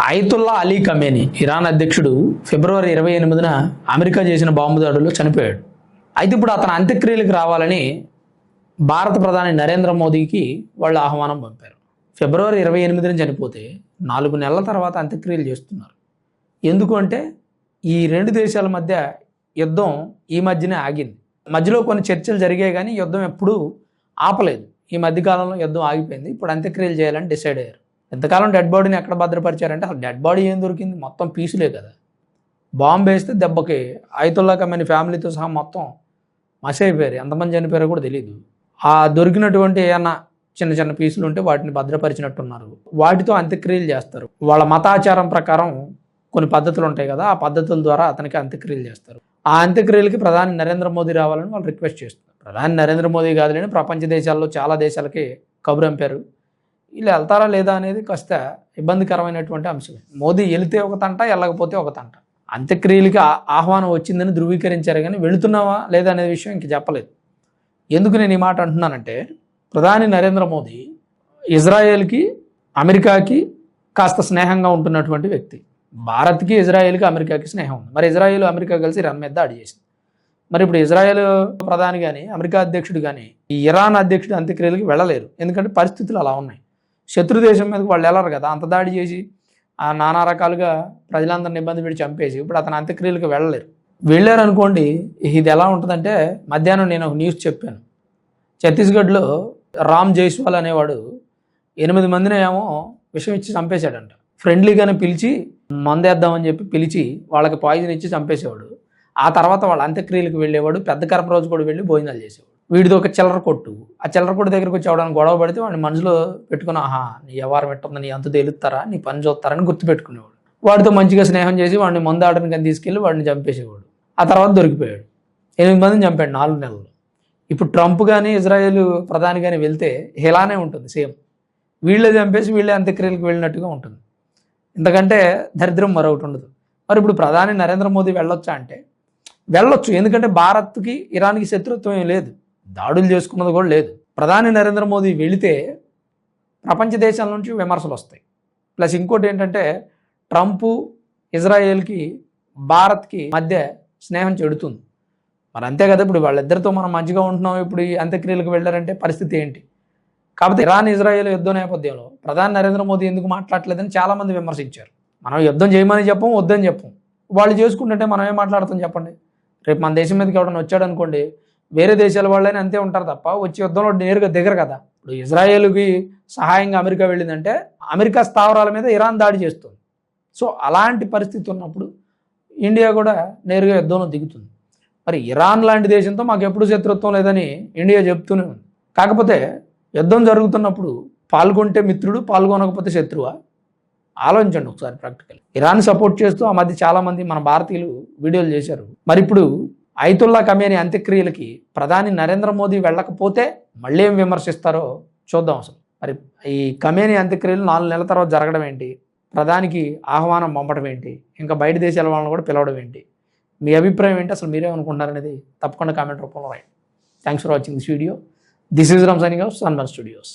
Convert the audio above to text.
Ayatollah Ali Khamenei Iran అధ్యక్షుడు ఫిబ్రవరి 28న America చేసిన bomb దాడుల్లో చనిపోయాడు. అయితే ఇప్పుడు అతని అంత్యక్రియలకు రావాలని భారత ప్రధాని నరేంద్ర మోదీకి వాళ్ళు ఆహ్వానం పంపారు. ఫిబ్రవరి 28న చనిపోతే 4 నెలల తర్వాత అంత్యక్రియలు చేస్తున్నారు. ఎందుకు అంటే ఈ రెండు దేశాల మధ్య యుద్ధం ఈ మధ్యనే ఆగింది. మధ్యలో కొన్ని చర్చలు జరిగాయి కానీ యుద్ధం ఎప్పుడూ ఆపలేదు. ఈ మధ్యకాలంలో యుద్ధం ఆగిపోయింది. ఇప్పుడు అంత్యక్రియలు చేయాలని డిసైడ్ అయ్యారు. ఎంతకాలం డెడ్ బాడీని ఎక్కడ భద్రపరిచారంటే అసలు డెడ్ బాడీ ఏం దొరికింది, మొత్తం పీసులే కదా. బాంబు వేస్తే దెబ్బకి అయతుల్లా ఖమేనీ ఫ్యామిలీతో సహా మొత్తం మసి అయిపోయారు. ఎంతమంది చనిపోయారో కూడా తెలియదు. ఆ దొరికినటువంటి ఏమన్నా చిన్న చిన్న పీసులు ఉంటే వాటిని భద్రపరిచినట్టున్నారు. వాటితో అంత్యక్రియలు చేస్తారు. వాళ్ళ మతాచారం ప్రకారం కొన్ని పద్ధతులు ఉంటాయి కదా, ఆ పద్ధతుల ద్వారా అతనికి అంత్యక్రియలు చేస్తారు. ఆ అంత్యక్రియలకి ప్రధాని నరేంద్ర మోదీ రావాలని వాళ్ళు రిక్వెస్ట్ చేస్తున్నారు. ప్రధాని నరేంద్ర మోదీ కాదులేని ప్రపంచ దేశాల్లో చాలా దేశాలకి కబురు పంపారు. వీళ్ళు వెళ్తారా లేదా అనేది కాస్త ఇబ్బందికరమైనటువంటి అంశమే. మోదీ వెళితే ఒక తంట, వెళ్ళకపోతే ఒక తంట. అంత్యక్రియలకి ఆహ్వానం వచ్చిందని ధృవీకరించారు కానీ వెళుతున్నావా లేదా అనే విషయం ఇంక చెప్పలేదు. ఎందుకు నేను ఈ మాట అంటున్నానంటే, ప్రధాని నరేంద్ర మోదీ ఇజ్రాయెల్కి అమెరికాకి కాస్త స్నేహంగా ఉంటున్నటువంటి వ్యక్తి. భారత్కి ఇజ్రాయెల్కి అమెరికాకి స్నేహం ఉంది. మరి ఇజ్రాయెల్ అమెరికా కలిసి ఇరాన్ మీద దాడి చేసింది. మరి ఇప్పుడు ఇజ్రాయెల్ ప్రధాని కానీ అమెరికా అధ్యక్షుడు కానీ ఈ ఇరాన్ అధ్యక్షుడు అంత్యక్రియలకు వెళ్ళలేరు. ఎందుకంటే పరిస్థితులు అలా ఉన్నాయి. శత్రు దేశం మీదకి వాళ్ళు వెళ్ళరు కదా. అంత దాడి చేసి ఆ నానా రకాలుగా ప్రజలందరిని ఇబ్బంది పెట్టి చంపేసి ఇప్పుడు అతను అంత్యక్రియలకు వెళ్ళలేరు. వెళ్ళారు అనుకోండి, ఇది ఎలా ఉంటుందంటే, మధ్యాహ్నం నేను ఒక న్యూస్ చెప్పాను. ఛత్తీస్గఢ్లో రామ్ జైస్వాల్ అనేవాడు 8 మందిని ఏమో విషం ఇచ్చి చంపేశాడంట. ఫ్రెండ్లీగానే పిలిచి మందేద్దామని చెప్పి పిలిచి వాళ్ళకి పాయిజన్ ఇచ్చి చంపేసేవాడు. ఆ తర్వాత వాళ్ళ అంత్యక్రియలకు వెళ్ళేవాడు. పెద్ద కర్మ రోజు కూడా వెళ్ళి భోజనాలు చేసేవాడు. వీడిది ఒక చిల్లర కొట్టు. ఆ చిల్లర కొట్టు దగ్గరికి వచ్చి అవడానికి గొడవ పడితే వాడిని మనసులో పెట్టుకుని, ఆహా నీ వ్యవహారం ఎట్టుందా, నీ అంత తేలుస్తారా, నీ పని చూస్తారని గుర్తుపెట్టుకునేవాడు. వాడితో మంచిగా స్నేహం చేసి వాడిని మందు ఆడడానికి తీసుకెళ్ళి వాడిని చంపేసేవాడు. ఆ తర్వాత దొరికిపోయాడు. 8 మందిని చంపాడు 4 నెలలు. ఇప్పుడు ట్రంప్ కానీ ఇజ్రాయెల్ ప్రధాని కానీ వెళ్తే ఇలానే ఉంటుంది సేమ్. వీళ్ళే చంపేసి వీళ్ళే అంత్యక్రియలకు వెళ్ళినట్టుగా ఉంటుంది. ఎందుకంటే దరిద్రం మరొకటి ఉండదు. మరి ఇప్పుడు ప్రధాని నరేంద్ర మోదీ వెళ్ళొచ్చా అంటే వెళ్ళొచ్చు. ఎందుకంటే భారత్కి ఇరాన్కి శత్రుత్వం ఏం లేదు, దాడులు చేసుకున్నది కూడా లేదు. ప్రధాని నరేంద్ర మోదీ వెళితే ప్రపంచ దేశాల నుంచి విమర్శలు వస్తాయి. ప్లస్ ఇంకోటి ఏంటంటే, ట్రంప్ ఇజ్రాయెల్కి భారత్కి మధ్య స్నేహం చెడుతుంది. మరి అంతే కదా, ఇప్పుడు వాళ్ళిద్దరితో మనం మంచిగా ఉంటున్నాం, ఇప్పుడు ఈ అంత్యక్రియలకు వెళ్ళారంటే పరిస్థితి ఏంటి? కాకపోతే ఇరాన్ ఇజ్రాయెల్ యుద్ధ నేపథ్యంలో ప్రధాని నరేంద్ర మోదీ ఎందుకు మాట్లాడలేదని చాలామంది విమర్శించారు. మనం యుద్ధం చేయమని చెప్పం, వద్దని చెప్పం. వాళ్ళు చేసుకుంటుంటే మనం ఏం మాట్లాడతాం చెప్పండి? రేపు మన దేశం మీదకి ఎవడన్నా వచ్చాడు అనుకోండి, వేరే దేశాల వాళ్ళని అంతే ఉంటారు తప్ప వచ్చి యుద్ధంలో నేరుగా దిగరు కదా. ఇప్పుడు ఇజ్రాయెల్కి సహాయంగా అమెరికా వెళ్ళిందంటే అమెరికా స్థావరాల మీద ఇరాన్ దాడి చేస్తుంది. సో అలాంటి పరిస్థితి ఉన్నప్పుడు ఇండియా కూడా నేరుగా యుద్ధంలో దిగుతుంది. మరి ఇరాన్ లాంటి దేశంతో మాకు ఎప్పుడు శత్రుత్వం లేదని ఇండియా చెప్తూనే ఉంది. కాకపోతే యుద్ధం జరుగుతున్నప్పుడు పాల్గొంటే మిత్రుడు, పాల్గొనకపోతే శత్రువా? ఆలోచించండి ఒకసారి ప్రాక్టికల్. ఇరాన్ సపోర్ట్ చేస్తూ ఆ మధ్య చాలామంది మన భారతీయులు వీడియోలు చేశారు. మరి ఇప్పుడు అయతుల్లా ఖమేనీ అంత్యక్రియలకి ప్రధాని నరేంద్ర మోదీ వెళ్ళకపోతే మళ్ళీ ఏం విమర్శిస్తారో చూద్దాం. అసలు మరి ఈ ఖమేనీ అంత్యక్రియలు 4 నెలల తర్వాత జరగడం ఏంటి, ప్రధానికి ఆహ్వానం పంపడం ఏంటి, ఇంకా బయట దేశాల వాళ్ళని కూడా పిలవడం ఏంటి, మీ అభిప్రాయం ఏంటి, అసలు మీరేమనుకుంటున్నారనేది తప్పకుండా కామెంట్ రూపంలో రాయండి. Thanks for watching this video. This is Ram signing off sunburn studios.